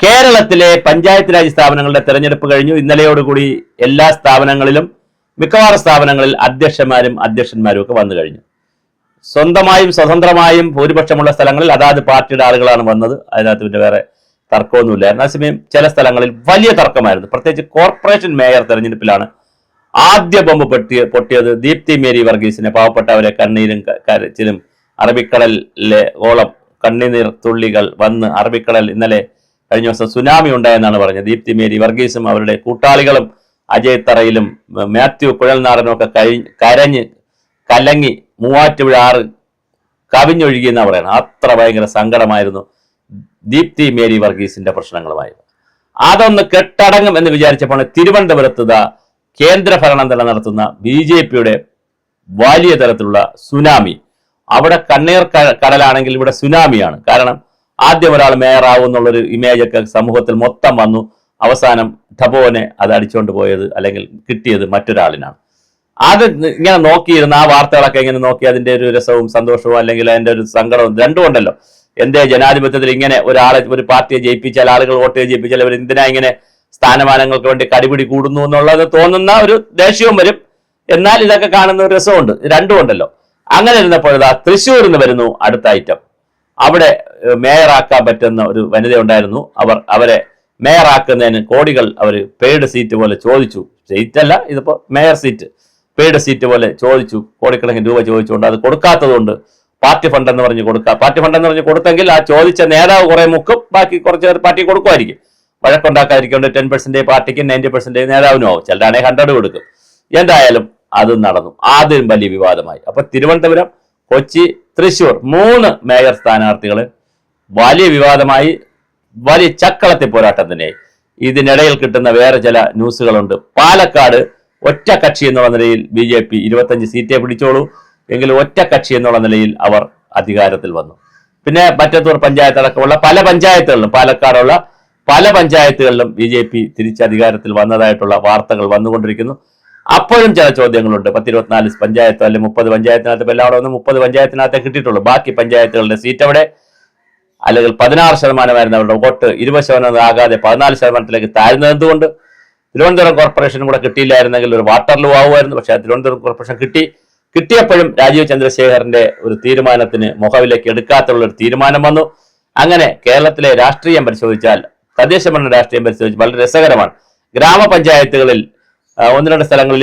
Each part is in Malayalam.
കേരളത്തിലെ പഞ്ചായത്ത് രാജ് സ്ഥാപനങ്ങളുടെ തെരഞ്ഞെടുപ്പ് കഴിഞ്ഞു. ഇന്നലെയോടുകൂടി എല്ലാ സ്ഥാപനങ്ങളിലും മിക്കവാറും സ്ഥാപനങ്ങളിൽ അധ്യക്ഷന്മാരും ഒക്കെ വന്നു കഴിഞ്ഞു. സ്വന്തമായും സ്വതന്ത്രമായും ഭൂരിപക്ഷമുള്ള സ്ഥലങ്ങളിൽ അതാത് പാർട്ടിയുടെ ആളുകളാണ് വന്നത്. അതിനകത്ത് പിന്നെ വേറെ തർക്കമൊന്നുമില്ലായിരുന്നു. അതേസമയം ചില സ്ഥലങ്ങളിൽ വലിയ തർക്കമായിരുന്നു. പ്രത്യേകിച്ച് കോർപ്പറേഷൻ മേയർ തെരഞ്ഞെടുപ്പിലാണ് ആദ്യ ബോംബ് പൊട്ടിയത്. ദീപ്തി മേരി വർഗീസിനെ പാവപ്പെട്ടവരെ കണ്ണീരും കരച്ചിലും അറബിക്കടലിലെ ഓളം കണ്ണീർ തുള്ളികൾ വന്ന് അറബിക്കടൽ ഇന്നലെ കഴിഞ്ഞ ദിവസം സുനാമി ഉണ്ടായെന്നാണ് പറഞ്ഞത്. ദീപ്തി മേരി വർഗീസും അവരുടെ കൂട്ടാളികളും അജയ് തറയിലും മാത്യു കുഴൽനാടനും ഒക്കെ കരഞ്ഞ് കലങ്ങി മൂവാറ്റുപുഴ ആറ് കവിഞ്ഞൊഴുകിയെന്നാ പറയുന്നത്. അത്ര ഭയങ്കര സങ്കടമായിരുന്നു ദീപ്തി മേരി വർഗീസിന്റെ പ്രശ്നങ്ങളുമായി. അതൊന്ന് കെട്ടടങ്ങും എന്ന് വിചാരിച്ചപ്പോൾ തിരുവനന്തപുരത്ത് കേന്ദ്ര ഭരണം തന്നെ നടത്തുന്ന BJP-യുടെ വലിയ തരത്തിലുള്ള സുനാമി. അവിടെ കണ്ണീർ കടലാണെങ്കിൽ ഇവിടെ സുനാമിയാണ്. കാരണം ആദ്യം ഒരാൾ മേയറാവും എന്നുള്ളൊരു ഇമേജ് ഒക്കെ സമൂഹത്തിൽ മൊത്തം വന്നു. അവസാനം ധബോനെ അത് അടിച്ചുകൊണ്ട് പോയത് അല്ലെങ്കിൽ കിട്ടിയത് മറ്റൊരാളിനാണ്. അത് ഇങ്ങനെ നോക്കിയിരുന്ന ആ വാർത്തകളൊക്കെ ഇങ്ങനെ നോക്കി അതിന്റെ ഒരു രസവും സന്തോഷവും അല്ലെങ്കിൽ അതിന്റെ ഒരു സങ്കടവും രണ്ടും ഉണ്ടല്ലോ. എന്തേ ജനാധിപത്യത്തിൽ ഇങ്ങനെ ഒരു പാർട്ടിയെ ജയിപ്പിച്ചാൽ, ആളുകൾ വോട്ട് ജയിപ്പിച്ചാൽ അവർ എന്തിനാ ഇങ്ങനെ സ്ഥാനമാനങ്ങൾക്ക് വേണ്ടി കടിപിടി കൂടുന്നു എന്നുള്ളത് തോന്നുന്ന ഒരു ദേഷ്യവും വരും. എന്നാൽ ഇതൊക്കെ കാണുന്ന ഒരു രസമുണ്ട്. രണ്ടും ഉണ്ടല്ലോ. അങ്ങനെ ഇരുന്നപ്പോഴാ തൃശ്ശൂരിൽ നിന്ന് വരുന്നു അടുത്ത ഐറ്റം. അവിടെ മേയറാക്കാൻ പറ്റുന്ന ഒരു വനിത ഉണ്ടായിരുന്നു. അവരെ മേയറാക്കുന്നതിന് കോടികൾ അവർ പെയ്ഡ് സീറ്റ് പോലെ ചോദിച്ചു. സീറ്റല്ല, ഇതിപ്പോ മേയർ സീറ്റ്, പെയ്ഡ് സീറ്റ് പോലെ ചോദിച്ചു. കോടിക്കണക്കിന് രൂപ ചോദിച്ചുകൊണ്ട് അത് കൊടുക്കാത്തതുകൊണ്ട് പാർട്ടി ഫണ്ട് എന്ന് പറഞ്ഞ് പാർട്ടി ഫണ്ട് എന്ന് പറഞ്ഞ് കൊടുത്തെങ്കിൽ ആ ചോദിച്ച നേതാവ് കുറെ മുക്കും, ബാക്കി കുറച്ച് പാർട്ടി കൊടുക്കുമായിരിക്കും. വഴക്കുണ്ടാക്കാതിരിക്കേണ്ട 10% പാർട്ടിക്കും 90% നേതാവിനും ആവും. ചിലരാണെങ്കിൽ 100 കൊടുക്കും. എന്തായാലും അത് നടന്നു. ആദ്യം വലിയ വിവാദമായി. അപ്പൊ തിരുവനന്തപുരം, കൊച്ചി, തൃശ്ശൂർ 3 മേയർ സ്ഥാനാർത്ഥികള് വലിയ വിവാദമായി. വലിയ ചക്കളത്തി പോരാട്ടം തന്നെയായി. ഇതിനിടയിൽ കിട്ടുന്ന വേറെ ചില ന്യൂസുകളുണ്ട്. പാലക്കാട് ഒറ്റ കക്ഷി എന്നുള്ള നിലയിൽ BJP 25 സീറ്റേ പിടിച്ചോളൂ എങ്കിലും ഒറ്റ കക്ഷി എന്നുള്ള നിലയിൽ അവർ അധികാരത്തിൽ വന്നു. പിന്നെ മറ്റത്തൂർ പഞ്ചായത്ത് അടക്കമുള്ള പല പഞ്ചായത്തുകളിലും, പാലക്കാടുള്ള പല പഞ്ചായത്തുകളിലും BJP തിരിച്ച് അധികാരത്തിൽ വന്നതായിട്ടുള്ള വാർത്തകൾ വന്നുകൊണ്ടിരിക്കുന്നു. അപ്പോഴും ചില ചോദ്യങ്ങളുണ്ട്. 10-24 പഞ്ചായത്ത് അല്ലെങ്കിൽ 30 പഞ്ചായത്തിനകത്ത് എല്ലാവരും 30 പഞ്ചായത്തിനകത്തേ കിട്ടിയിട്ടുള്ളൂ. ബാക്കി പഞ്ചായത്തുകളുടെ സീറ്റ് അവിടെ അല്ലെങ്കിൽ 16% അവരുടെ വോട്ട് 20% ആകാതെ 14% താഴ്ന്നത് എന്തുകൊണ്ട്? തിരുവനന്തപുരം കോർപ്പറേഷനും കൂടെ കിട്ടിയില്ലായിരുന്നെങ്കിൽ ഒരു വാട്ടർലൂ ആവുമായിരുന്നു. പക്ഷെ തിരുവനന്തപുരം കോർപ്പറേഷൻ കിട്ടിയപ്പോഴും രാജീവ് ചന്ദ്രശേഖറിന്റെ ഒരു തീരുമാനത്തിന് മുഖവിലേക്ക് എടുക്കാത്തുള്ള ഒരു തീരുമാനം വന്നു. അങ്ങനെ കേരളത്തിലെ രാഷ്ട്രീയം പരിശോധിച്ചാൽ, തദ്ദേശ ഭരണ രാഷ്ട്രീയം പരിശോധിച്ചാൽ വളരെ രസകരമാണ്. ഗ്രാമപഞ്ചായത്തുകളിൽ 1-2 സ്ഥലങ്ങളിൽ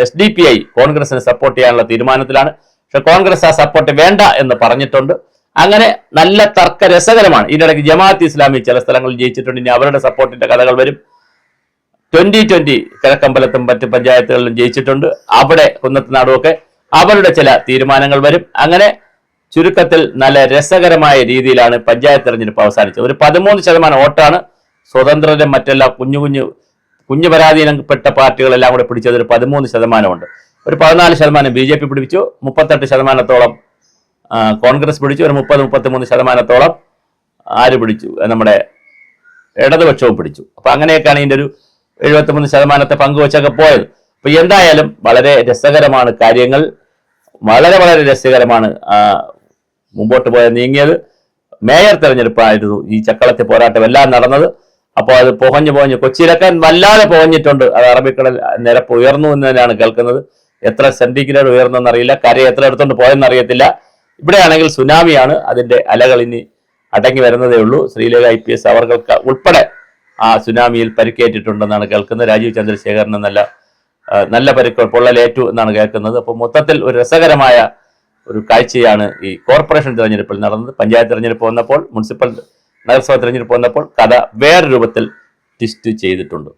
SDPI കോൺഗ്രസിന് സപ്പോർട്ട് ചെയ്യാനുള്ള തീരുമാനത്തിലാണ്. പക്ഷെ കോൺഗ്രസ് ആ സപ്പോർട്ട് വേണ്ട എന്ന് പറഞ്ഞിട്ടുണ്ട്. അങ്ങനെ നല്ല തർക്ക രസകരമാണ്. ഇതിനിടയ്ക്ക് ജമാഅത്ത് ഇസ്ലാമി ചില സ്ഥലങ്ങളിൽ ജയിച്ചിട്ടുണ്ട്. ഇനി അവരുടെ സപ്പോർട്ടിന്റെ കഥകൾ വരും. 2020 കിഴക്കമ്പലത്തും മറ്റ് പഞ്ചായത്തുകളിലും ജയിച്ചിട്ടുണ്ട്. അവിടെ കുന്നത്തുനാടുമൊക്കെ അവരുടെ ചില തീരുമാനങ്ങൾ വരും. അങ്ങനെ ചുരുക്കത്തിൽ നല്ല രസകരമായ രീതിയിലാണ് പഞ്ചായത്ത് തെരഞ്ഞെടുപ്പ് അവസാനിച്ചത്. ഒരു 13% വോട്ടാണ് സ്വതന്ത്രരും മറ്റെല്ലാം കുഞ്ഞു പരാധീനപ്പെട്ട പാർട്ടികളെല്ലാം കൂടെ പിടിച്ചത്. ഒരു 13%. ഒരു 14% BJP പിടിച്ചു. 38%-ഓളം കോൺഗ്രസ് പിടിച്ചു. ഒരു 30-33%-ഓളം ആര് പിടിച്ചു? നമ്മുടെ ഇടതുപക്ഷവും പിടിച്ചു. അപ്പൊ അങ്ങനെയൊക്കെയാണ് ഇതിന്റെ ഒരു 73% പങ്കുവച്ചൊക്കെ പോയത്. അപ്പൊ എന്തായാലും വളരെ രസകരമാണ് കാര്യങ്ങൾ. വളരെ വളരെ രസകരമാണ് മുമ്പോട്ട് നീങ്ങിയത്. മേയർ തെരഞ്ഞെടുപ്പായിരുന്നു ഈ ചക്കളത്തെ പോരാട്ടം എല്ലാം നടന്നത്. അപ്പോൾ അത് പുകഞ്ഞു കൊച്ചിയിലൊക്കെ വല്ലാതെ പുകഞ്ഞിട്ടുണ്ട്. അത് അറബിക്കടൽ നിരപ്പ് ഉയർന്നു എന്ന് തന്നെയാണ് കേൾക്കുന്നത്. എത്ര സെന്റിഗ്രേഡ് ഉയർന്നെന്ന് അറിയില്ല. കര എത്ര എടുത്തോണ്ട് പോയെന്ന് അറിയത്തില്ല. ഇവിടെയാണെങ്കിൽ സുനാമിയാണ്. അതിന്റെ അലകൾ ഇനി അടങ്ങി വരുന്നതേ ഉള്ളൂ. ശ്രീലേഖ IPS അവർക്ക് ഉൾപ്പെടെ ആ സുനാമിയിൽ പരിക്കേറ്റിട്ടുണ്ടെന്നാണ് കേൾക്കുന്നത്. രാജീവ് ചന്ദ്രശേഖറിന് നല്ല പൊള്ളലേറ്റു എന്നാണ് കേൾക്കുന്നത്. അപ്പോൾ മൊത്തത്തിൽ ഒരു രസകരമായ ഒരു കാഴ്ചയാണ് ഈ കോർപ്പറേഷൻ തെരഞ്ഞെടുപ്പിൽ നടന്നത്. പഞ്ചായത്ത് തെരഞ്ഞെടുപ്പ് വന്നപ്പോൾ, മുനിസിപ്പൽ നഗരസഭ തെരഞ്ഞെടുപ്പ് വന്നപ്പോൾ കഥ വേറെ രൂപത്തിൽ ട്വിസ്റ്റ് ചെയ്തിട്ടുണ്ട്.